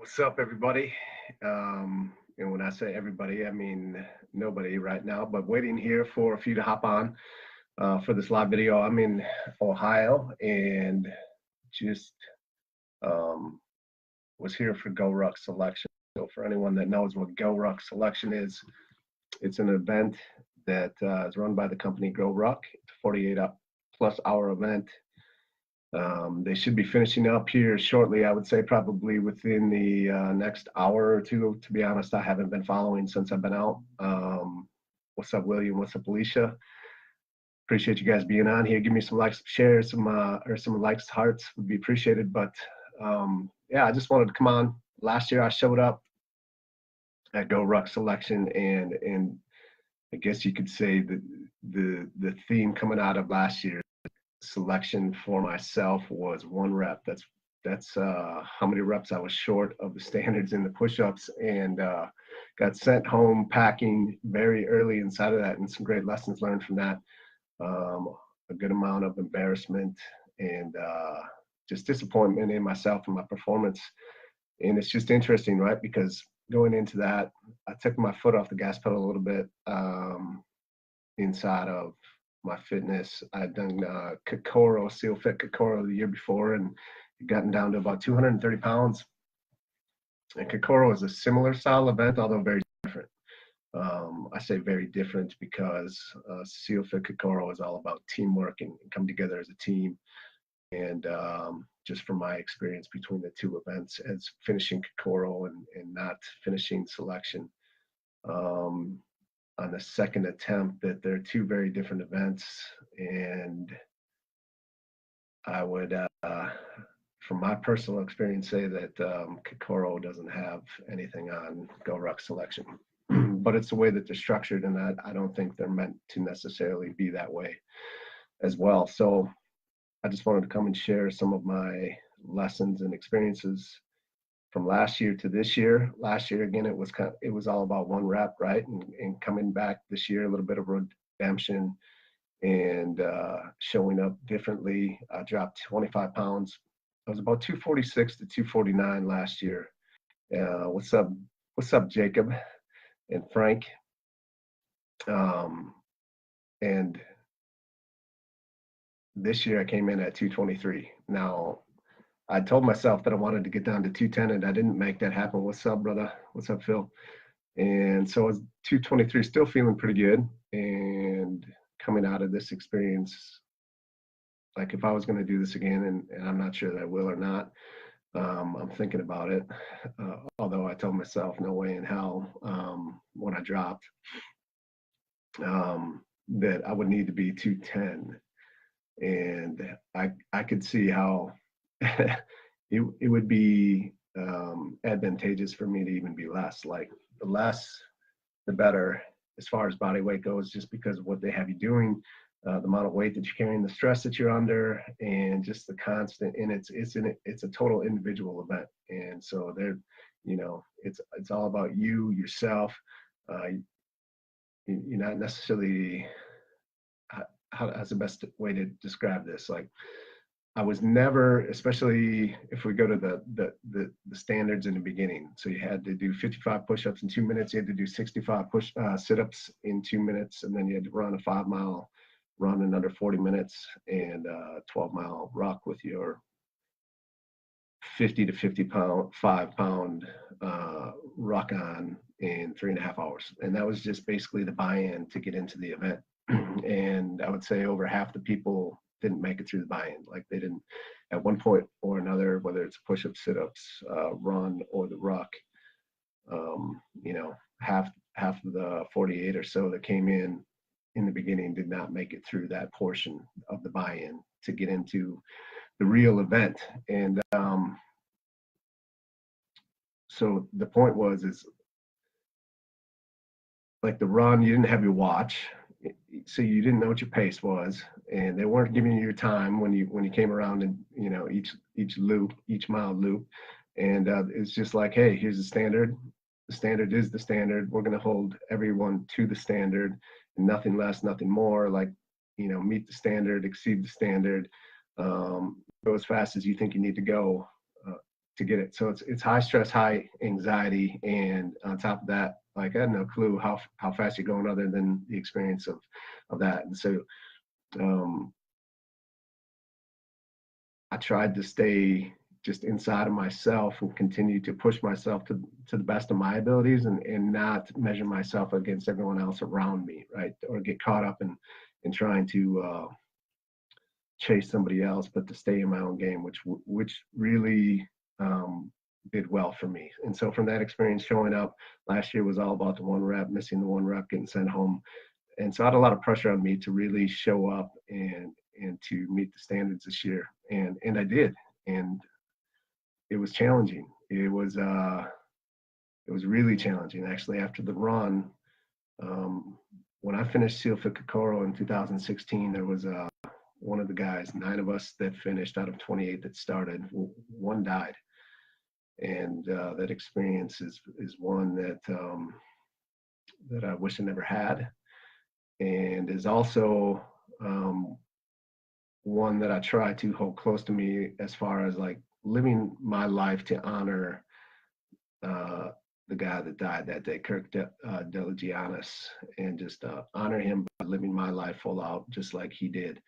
What's up, everybody? And when I say everybody, I mean nobody right now, but waiting here for a few to hop on for this live video. I'm in Ohio and just um, was here for Goruck selection. So, for anyone that knows what Goruck selection is, it's an event that is run by the company Goruck. It's a 48 plus hour event. They should be finishing up here shortly. I would say probably within the next hour or two. To be honest, I haven't been following since I've been out. What's up, William? What's up, Alicia? Appreciate you guys being on here. Give me some likes, shares, some likes, hearts would be appreciated. But yeah, I just wanted to come on. Last year I showed up at Goruck Selection, and I guess you could say that the theme coming out of last year selection for myself was one rep. That's how many reps I was short of the standards in the push-ups, and got sent home packing very early inside of that, and some great lessons learned from that. A good amount of embarrassment and just disappointment in myself and my performance. And it's just interesting, right? Because going into that, I took my foot off the gas pedal a little bit inside of my fitness. I'd done Kokoro, Seal Fit Kokoro the year before, and gotten down to about 230 pounds. And Kokoro is a similar style event, although very different. I say very different because Seal Fit Kokoro is all about teamwork and come together as a team. And just from my experience between the two events, as finishing Kokoro and not finishing selection, on the second attempt, that they're two very different events. And I would, from my personal experience, say that Kokoro doesn't have anything on Goruck selection. But it's the way that they're structured, and I don't think they're meant to necessarily be that way as well. So I just wanted to come and share some of my lessons and experiences from last year to this year. Last year, again, it was all about one rep, right? And coming back this year, a little bit of redemption and showing up differently. I dropped 25 pounds. I was about 246 to 249 last year. What's up, Jacob and Frank? And this year I came in at 223. Now, I told myself that I wanted to get down to 210, and I didn't make that happen. What's up, brother? What's up, Phil? And so I was 223, still feeling pretty good. And coming out of this experience, like if I was going to do this again, and I'm not sure that I will or not, I'm thinking about it. Although I told myself no way in hell when I dropped that I would need to be 210. And I could see how it would be advantageous for me to even be less. Like the less, the better as far as body weight goes, just because of what they have you doing, the amount of weight that you're carrying, the stress that you're under, and just the constant. And it's a total individual event. And so it's all about you, yourself. You're not necessarily. How's the best way to describe this? Like, I was never, especially if we go to the standards in the beginning. So you had to do 55 push-ups in 2 minutes. You had to do 65 sit-ups in 2 minutes, and then you had to run a 5-mile run in under 40 minutes, and a 12-mile ruck with your 50 to 55-pound ruck on in 3.5 hours. And that was just basically the buy-in to get into the event. And I would say over half the people didn't make it through the buy-in. Like they didn't, at one point or another, whether it's push-ups, sit-ups, run, or the ruck, half of the 48 or so that came in the beginning did not make it through that portion of the buy-in to get into the real event. And so the point is like the run, you didn't have your watch, so you didn't know what your pace was, and they weren't giving you your time when you came around, and each mile loop, and it's just like, hey, here's the standard. The standard is the standard. We're going to hold everyone to the standard, and nothing less, nothing more. Like, meet the standard, exceed the standard, go as fast as you think you need to go to get it. So it's high stress, high anxiety, and on top of that, like I had no clue how fast you're going other than the experience of that. And so um, I tried to stay just inside of myself and continue to push myself to the best of my abilities, and not measure myself against everyone else around me, right? Or get caught up in trying to chase somebody else, but to stay in my own game, which really did well for me. And so from that experience, showing up last year was all about the one rep, missing the one rep, getting sent home. And so I had a lot of pressure on me to really show up and to meet the standards this year. And I did. And it was challenging. It was really challenging actually. After the run, when I finished Seal Fit Kokoro in 2016, there was one of the guys, 9 of us that finished out of 28 that started, one died. And that experience is one that I wish I never had, and is also one that I try to hold close to me as far as like living my life to honor the guy that died that day, Kirk Deligiannis, and just honor him by living my life full out just like he did,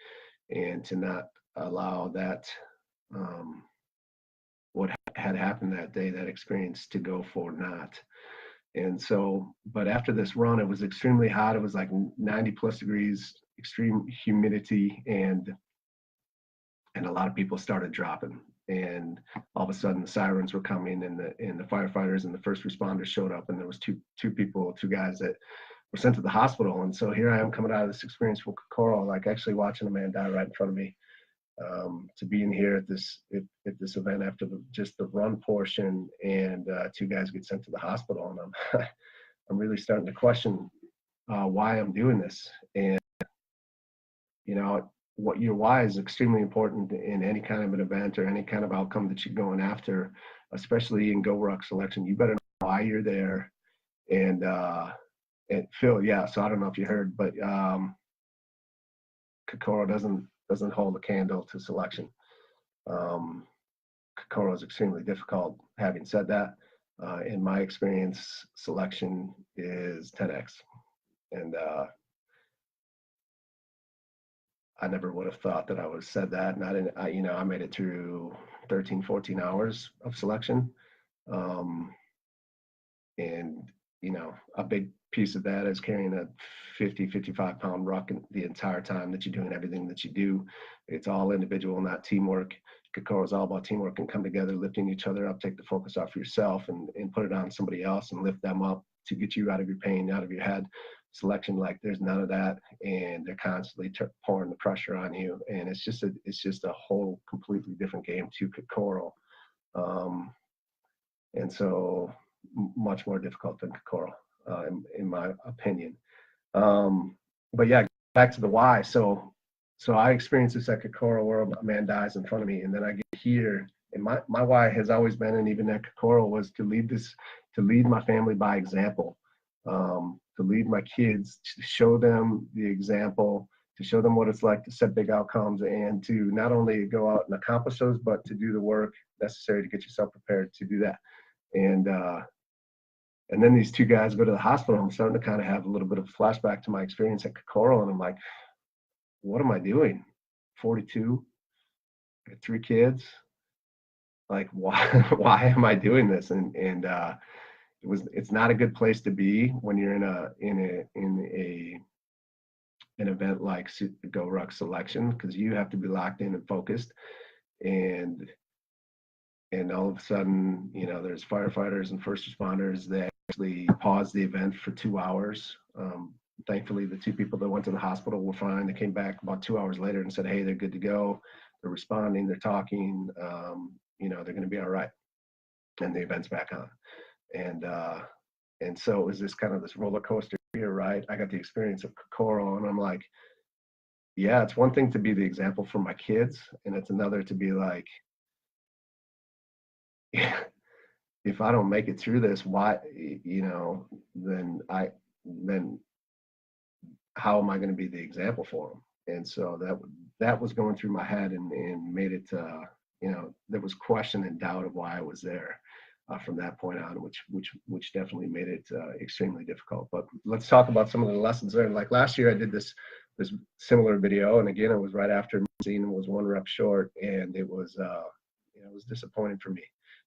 and to not allow that what had happened that day, that experience, to go for naught. And so, but after this run, it was extremely hot. It was like 90 plus degrees, extreme humidity, and a lot of people started dropping. And all of a sudden, the sirens were coming, and the firefighters and the first responders showed up, and there was two guys that were sent to the hospital. And so here I am coming out of this experience with Kokoro, like actually watching a man die right in front of me. To being here at this event after just the run portion, and 2 guys get sent to the hospital, and I'm really starting to question why I'm doing this. And you know, what your why is extremely important in any kind of an event or any kind of outcome that you're going after, especially in Goruck selection. You better know why you're there. And Phil, yeah. So I don't know if you heard, but Kokoro doesn't hold a candle to selection. Kokoro is extremely difficult. Having said that, in my experience, selection is 10x. And I never would have thought that I would have said that. Not in, I made it through 13, 14 hours of selection. And, a big piece of that is carrying a 50, 55 pound ruck the entire time that you're doing everything that you do. It's all individual, not teamwork. Kokoro is all about teamwork and come together, lifting each other up, take the focus off yourself and put it on somebody else and lift them up to get you out of your pain, out of your head. Selection, like there's none of that, and they're constantly pouring the pressure on you, and it's just a whole completely different game to Kokoro, and so much more difficult than Kokoro, in my opinion. But yeah, back to the why. So I experienced this at Kokoro where a man dies in front of me, and then I get here, and my why has always been, and even at Kokoro, was to lead my family by example. To lead my kids, to show them the example, to show them what it's like to set big outcomes, and to not only go out and accomplish those, but to do the work necessary to get yourself prepared to do that. And then these 2 guys go to the hospital. I'm starting to kind of have a little bit of a flashback to my experience at Kokoro, and I'm like, what am I doing? 42, I got 3 kids. Like, why am I doing this? And it's not a good place to be when you're in an event like Goruck selection, because you have to be locked in and focused, and all of a sudden, there's firefighters and first responders that actually pause the event for 2 hours. Thankfully, the 2 people that went to the hospital were fine. They came back about 2 hours later and said, hey, they're good to go. They're responding, they're talking, they're going to be all right. And the event's back on. And so it was this kind of this roller coaster here, right? I got the experience of Kokoro, and I'm like, yeah, it's one thing to be the example for my kids, and it's another to be like, if I don't make it through this, why, then how am I going to be the example for them? And so that was going through my head, and made it there was question and doubt of why I was there from that point on, which definitely made it extremely difficult. But let's talk about some of the lessons learned. Like last year, I did this similar video, and again, it was right after scene was 1 rep short, and it was it was disappointing for me.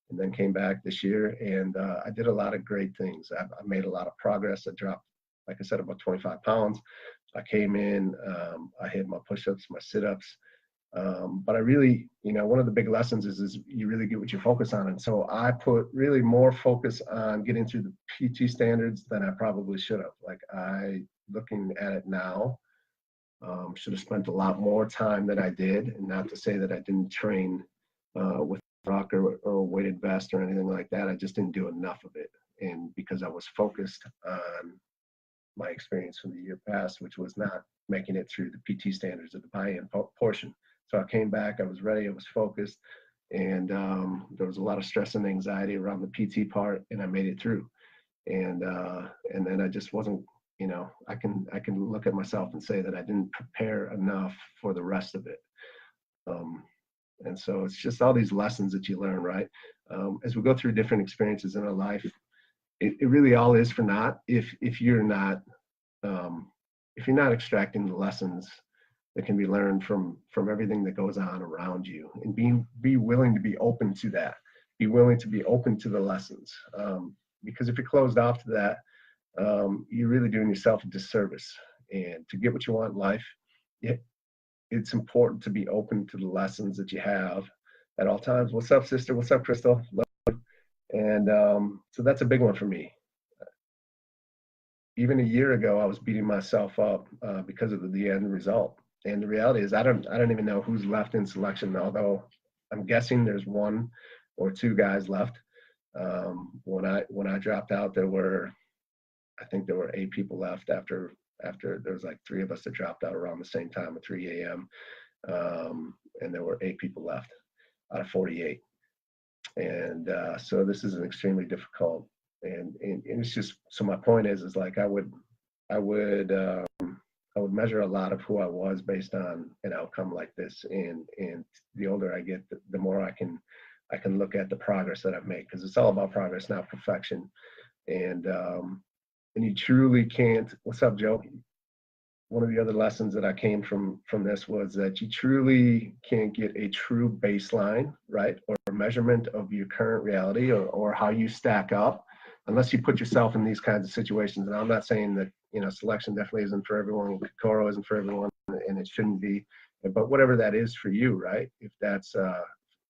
And then came back this year, and I did a lot of great things. I made a lot of progress. I dropped, like I said, about 25 pounds. I came in, I hit my push-ups, my sit-ups. But I really, one of the big lessons is you really get what you focus on. And so I put really more focus on getting through the PT standards than I probably should have. Like looking at it now, should have spent a lot more time than I did. And not to say that I didn't train with rock or a weighted vest or anything like that. I just didn't do enough of it. And because I was focused on my experience from the year past, which was not making it through the PT standards of the buy-in portion. So I came back, I was ready, I was focused, and there was a lot of stress and anxiety around the PT part, and I made it through. And then I just wasn't, I can look at myself and say that I didn't prepare enough for the rest of it. And so it's just all these lessons that you learn, right? As we go through different experiences in our life, it really all is for naught if you're not extracting the lessons that can be learned from everything that goes on around you, and be willing to be open to that, be willing to be open to the lessons, because if you're closed off to that, you're really doing yourself a disservice. And to get what you want in life, it's important to be open to the lessons that you have at all times. What's up, sister? What's up, Crystal? And so that's a big one for me. Even a year ago, I was beating myself up because of the end result. And the reality is, I don't even know who's left in selection, although I'm guessing there's 1 or 2 guys left. When I dropped out, I think there were 8 people left after there was like 3 of us that dropped out around the same time at 3 a.m. And there were 8 people left out of 48. And so this is an extremely difficult, and it's just, so my point is like I would measure a lot of who I was based on an outcome like this. And the older I get, the more I can look at the progress that I've made, because it's all about progress, not perfection. And you truly can't. What's up, Joe? One of the other lessons that I came from this was that you truly can't get a true baseline, right, or a measurement of your current reality or how you stack up unless you put yourself in these kinds of situations. And I'm not saying that, selection definitely isn't for everyone, Kokoro isn't for everyone, and it shouldn't be, but whatever that is for you, right, if that's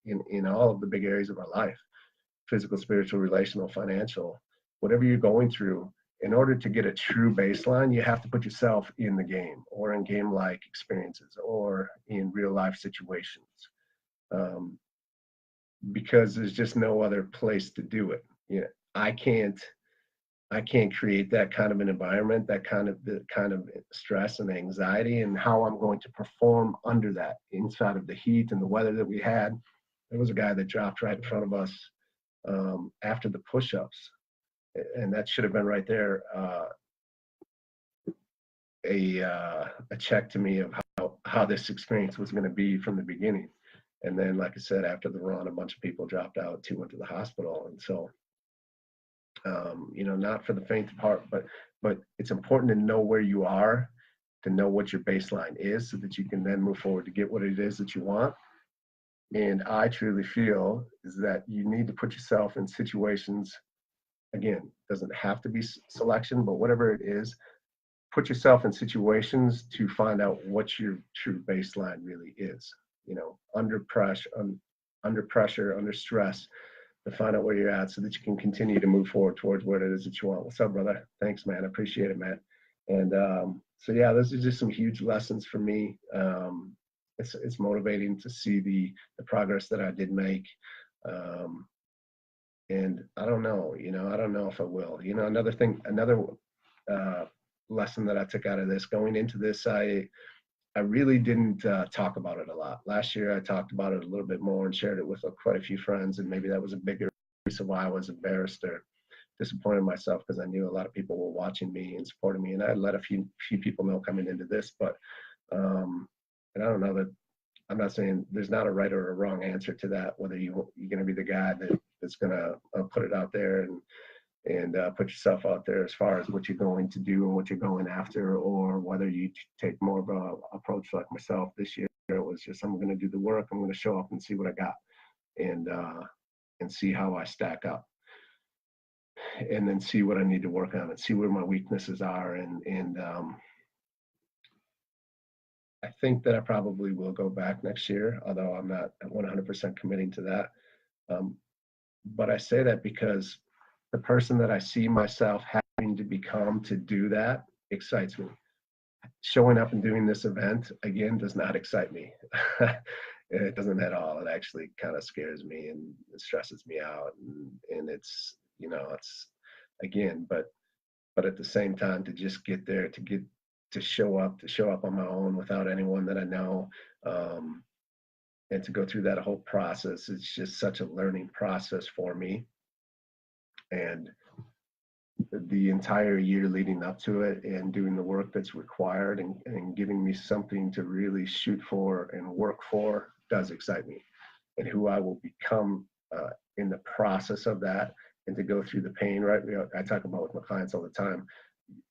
in all of the big areas of our life, physical, spiritual, relational, financial, whatever you're going through, in order to get a true baseline, you have to put yourself in the game, or in game-like experiences, or in real-life situations, because there's just no other place to do it. I can't create that kind of an environment, the kind of stress and anxiety, and how I'm going to perform under that, inside of the heat and the weather that we had. There was a guy that dropped right in front of us after the push-ups. And that should have been right there a check to me of how this experience was going to be from the beginning. And then, like I said, after the run, a bunch of people dropped out, 2 went to the hospital. And so, not for the faint of heart, but it's important to know where you are, to know what your baseline is, so that you can then move forward to get what it is that you want. And I truly feel is that you need to put yourself in situations. Again, doesn't have to be selection, but whatever it is, put yourself in situations to find out what your true baseline really is. Under pressure, under stress, to find out where you're at, so that you can continue to move forward towards what it is that you want. What's up, brother? Thanks, man. I appreciate it, man. And so yeah, those are just some huge lessons for me. It's motivating to see the progress that I did make. And I don't know, I don't know if I will. Another lesson that I took out of this, going into this, I really didn't talk about it a lot. Last year, I talked about it a little bit more and shared it with quite a few friends, and maybe that was a bigger piece of why I was embarrassed or disappointed in myself, because I knew a lot of people were watching me and supporting me, and I let a few people know coming into this. But and I don't know that I'm not saying there's not a right or a wrong answer to that, whether you're going to be the guy that's going to put it out there and put yourself out there as far as what you're going to do and what you're going after, or whether you take more of a approach like myself this year. It was just, I'm going to do the work. I'm going to show up and see what I got, and see how I stack up, and then see what I need to work on and see where my weaknesses are. And I think that I probably will go back next year, although I'm not 100% committing to that. But I say that because the person that I see myself having to become to do that excites me. Showing up and doing this event again does not excite me. It doesn't at all. It actually kind of scares me and it stresses me out. And it's, it's again, but at the same time, to just get there, to show up on my own without anyone that I know, and to go through that whole process, it's just such a learning process for me. And the entire year leading up to it and doing the work that's required and giving me something to really shoot for and work for does excite me. And who I will become in the process of that, and to go through the pain, right? I talk about with my clients all the time,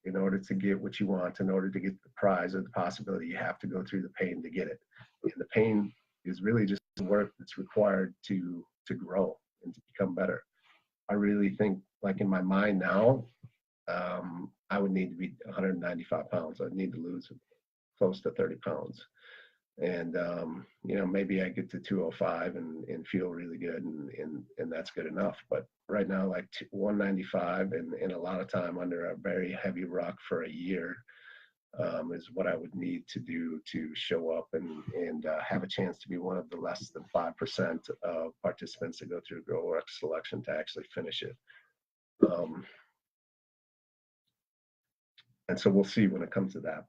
in order to get what you want, in order to get the prize or the possibility, you have to go through the pain to get it. And the pain is really just the work that's required to grow and to become better. I really think, like in my mind now, I would need to be 195 pounds. I'd need to lose close to 30 pounds. And, maybe I get to 205 and feel really good, and that's good enough. But right now, like 195 and a lot of time under a very heavy ruck for a year is what I would need to do to show up and have a chance to be one of the less than 5% of participants that go through Goruck selection to actually finish it. And so we'll see when it comes to that.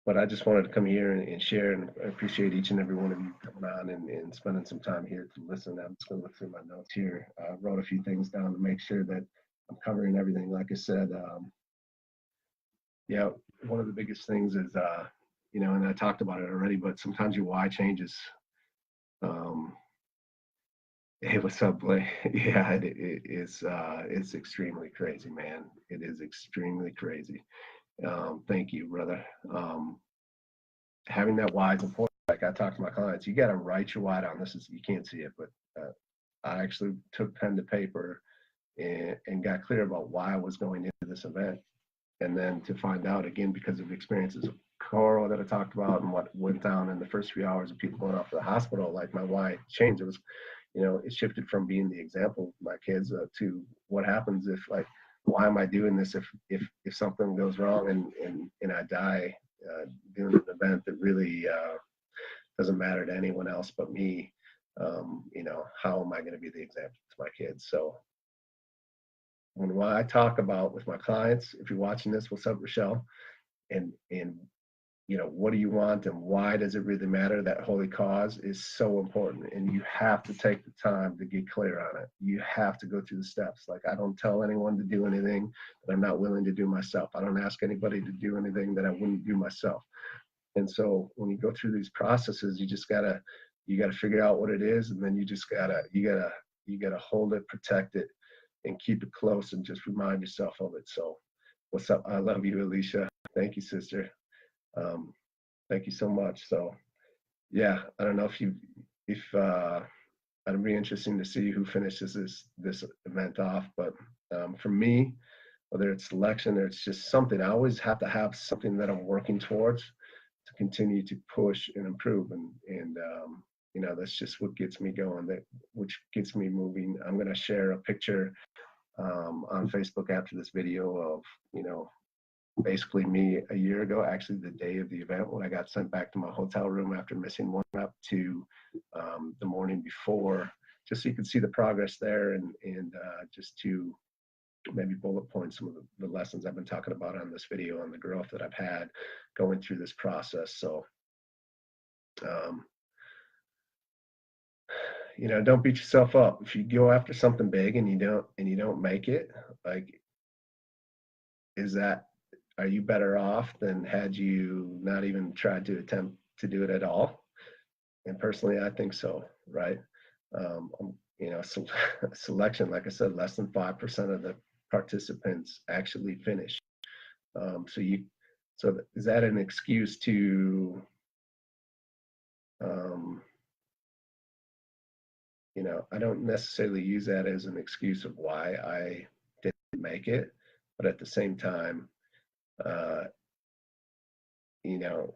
But I just wanted to come here and share, and I appreciate each and every one of you coming on and spending some time here to listen. I'm just going to look through my notes here. I wrote a few things down to make sure that I'm covering everything. Like I said, one of the biggest things is, and I talked about it already, but sometimes your why changes. Hey, what's up, Blake? Yeah, it's extremely crazy, man. It is extremely crazy. Thank you, brother. Having that why is important. Like I talk to my clients, you got to write your why down. You can't see it, but I actually took pen to paper and got clear about why I was going into this event. And then to find out, again, because of the experiences of Coral that I talked about and what went down in the first few hours of people going off to the hospital, like my why changed. It was, it shifted from being the example of my kids to what happens if, like, why am I doing this if something goes wrong and I die doing an event that really doesn't matter to anyone else but me? How am I going to be the example to my kids? So when I talk about with my clients, if you're watching this, what's up, Rochelle? And what do you want and why does it really matter? That holy cause is so important, and you have to take the time to get clear on it. You have to go through the steps. Like, I don't tell anyone to do anything that I'm not willing to do myself. I don't ask anybody to do anything that I wouldn't do myself. And so when you go through these processes, you gotta figure out what it is, and then you gotta hold it, protect it, and keep it close, and just remind yourself of it. So what's up? I love you, Alicia. Thank you, sister. Thank you so much. So yeah, I don't know if it'd be interesting to see who finishes this event off. But for me, whether it's selection or it's just something, I always have to have something that I'm working towards to continue to push and improve. And that's just what gets me going, which gets me moving. I'm going to share a picture on Facebook after this video of, basically me a year ago, actually the day of the event, when I got sent back to my hotel room after missing one up to the morning before, just so you can see the progress there, and just to maybe bullet point some of the lessons I've been talking about on this video and the growth that I've had going through this process. So don't beat yourself up. If you go after something big and you don't make it, like, are you better off than had you not even tried to attempt to do it at all? And personally, I think so, right? You know, selection, like I said, less than 5% of the participants actually finish. So is that an excuse to, um, you know, I don't necessarily use that as an excuse of why I didn't make it, but at the same time, uh, you know,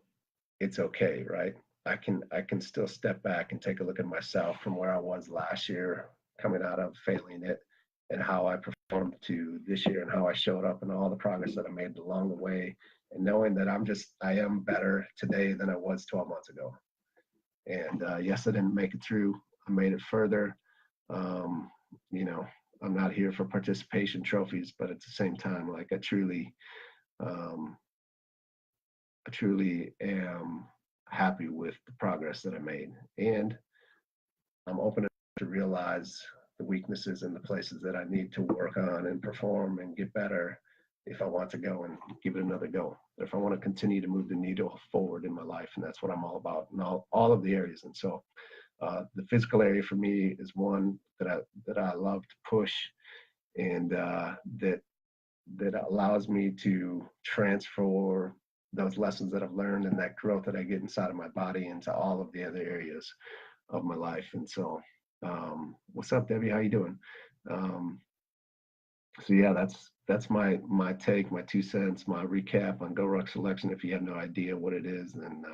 it's okay, right? I can still step back and take a look at myself from where I was last year, coming out of failing it, and how I performed to this year and how I showed up and all the progress that I made along the way, and knowing that I am better today than I was 12 months ago. And yes, I didn't make it through. I made it further. Um, you know, I'm not here for participation trophies, but at the same time, like um, I truly am happy with the progress that I made. And I'm open to realize the weaknesses and the places that I need to work on and perform and get better if I want to go and give it another go. If I want to continue to move the needle forward in my life, and that's what I'm all about in all of the areas. And so the physical area for me is one that I love to push, and that allows me to transfer those lessons that I've learned and that growth that I get inside of my body into all of the other areas of my life. And so, what's up, Debbie? How you doing? Um, so yeah, that's my take, my 2 cents, my recap on Goruck selection. If you have no idea what it is, then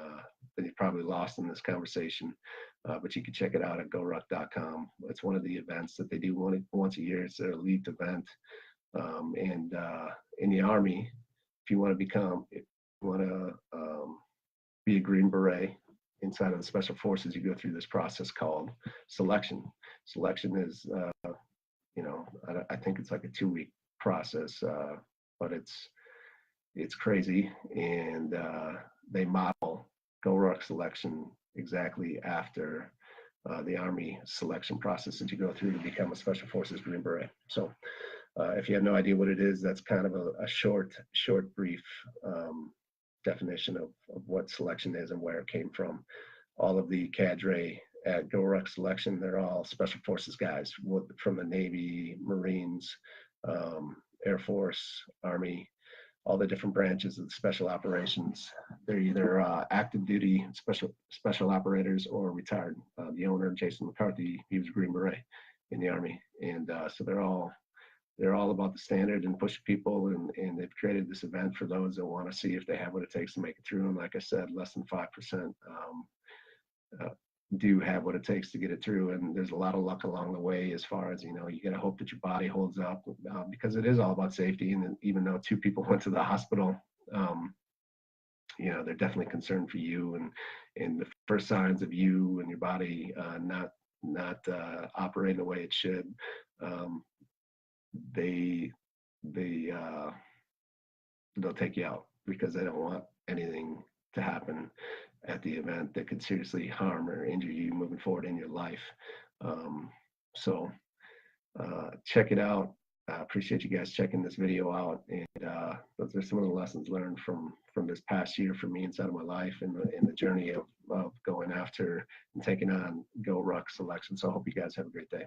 you're probably lost in this conversation. But you can check it out at goruck.com. It's one of the events that they do once a year. It's their elite event. And in the Army, if you want to be a Green Beret inside of the Special Forces, you go through this process called selection. Selection is, you know, I think it's like a 2 week process, but it's crazy, and they model Goruck selection exactly after the Army selection process that you go through to become a Special Forces Green Beret. So if you have no idea what it is, that's kind of a short, brief definition of what selection is and where it came from. All of the cadre at Goruck selection, they're all Special Forces guys from the Navy, Marines, Air Force, Army, all the different branches of the special operations. They're either active duty special operators or retired. The owner, Jason McCarthy, he was a Green Beret in the Army, and so they're all about the standard and push people, and they've created this event for those that want to see if they have what it takes to make it through. And like I said, less than 5% do have what it takes to get it through. And there's a lot of luck along the way, as far as, you know, you got to hope that your body holds up, because it is all about safety. And even though 2 people went to the hospital, you know, they're definitely concerned for you, and the first signs of you and your body not operating the way it should. They they'll take you out because they don't want anything to happen at the event that could seriously harm or injure you moving forward in your life. So check it out. I appreciate you guys checking this video out, and those are some of the lessons learned from this past year for me inside of my life, and the journey of going after and taking on Goruck selection. So I hope you guys have a great day.